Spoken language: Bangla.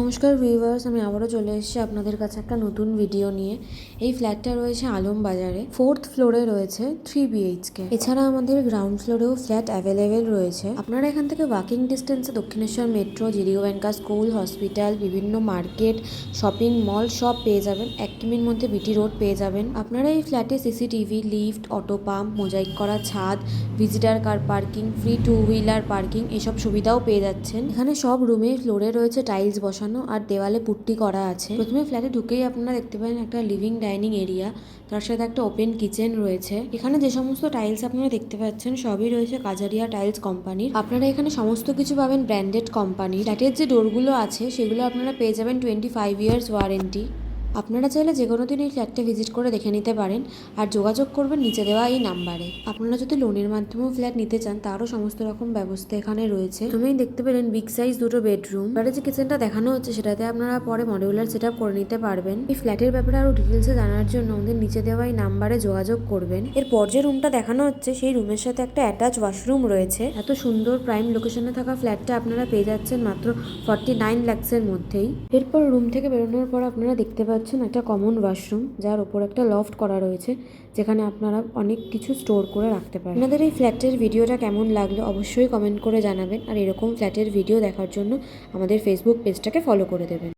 নমস্কার ভিউয়ার্স, আমি আবারও চলে এসেছি আপনাদের কাছে একটা নতুন ভিডিও নিয়ে। এই ফ্ল্যাটটা রয়েছে আলম বাজারে, 4th ফ্লোরে রয়েছে 3 BHK। এছাড়া আমাদের গ্রাউন্ড ফ্লোরেও ফ্ল্যাট অ্যাভেলেবেল রয়েছে। আপনারা এখান থেকে ওয়াকিং ডিস্টেন্সে দক্ষিণেশ্বর মেট্রো, জিরিও ব্যাংকা স্কুল, হসপিটাল, বিভিন্ন মার্কেট, শপিং মল সব পেয়ে যাবেন। 1 কিমির মধ্যে বিটি রোড পেয়ে যাবেন। আপনারা এই ফ্ল্যাটে CCTV, lift, auto pump, mosaic করা ছাদ, visitor car parking, free 2 wheeler parking এসব সুবিধাও পেয়ে যাচ্ছেন। এখানে সব রুমে ফ্লোরে রয়েছে টাইলস বসানো আর দেওয়ালে পুট্টি করা আছে। প্রথমে ফ্ল্যাটে ঢুকেই আপনারা দেখতে পাবেন একটা লিভিং ডাইনিং এরিয়া, তার সাথে একটা ওপেন কিচেন রয়েছে। এখানে যে সমস্ত টাইলস আপনারা দেখতে পাচ্ছেন সবই রয়েছে কাজারিয়া টাইলস কোম্পানির। আপনারা এখানে সমস্ত কিছু পাবেন ব্র্যান্ডেড কোম্পানি। ফ্ল্যাটের যে ডোরগুলো আছে সেগুলো আপনারা পেয়ে যাবেন 25 ইয়ার্স ওয়ারেন্টি। আপনারা চাইলে যে কোনো দিন এই ফ্ল্যাটটা ভিজিট করে দেখে নিতে পারেন আর যোগাযোগ করবেন নিচে দেওয়া এই নাম্বারে। আপনারা যদি লোনের মাধ্যমেও ফ্ল্যাট নিতে চান তারও সমস্ত রকম ব্যবস্থা এখানে রয়েছে। তুমি দেখতে পেলেন বিগ সাইজ দুটো বেডরুম। এবারে যে কিচেনটা দেখানো হচ্ছে সেটাতে আপনারা পরে মডিউলার সেট আপ করে নিতে পারবেন। এই ফ্ল্যাটের ব্যাপারে আরো ডিটেলসে জানার জন্য আমাদের নিচে দেওয়া এই নাম্বারে যোগাযোগ করবেন। এরপর যে রুমটা দেখানো হচ্ছে সেই রুমের সাথে একটা অ্যাটাচ ওয়াশরুম রয়েছে। এত সুন্দর প্রাইম লোকেশনে থাকা ফ্ল্যাটটা আপনারা পেয়ে যাচ্ছেন মাত্র 49 লাখসের মধ্যেই। এরপর রুম থেকে বেরোনোর পর আপনারা দেখতে পাচ্ছেন একটা কমন ওয়াশরুম, যার উপর একটা লফট করা রয়েছে যেখানে আপনারা অনেক কিছু স্টোর করে রাখতে পারেন। আপনাদের এই ফ্ল্যাটের ভিডিওটা কেমন লাগলো অবশ্যই কমেন্ট করে জানাবেন, আর এরকম ফ্ল্যাটের ভিডিও দেখার জন্য আমাদের ফেসবুক পেজটাকে ফলো করে দেবেন।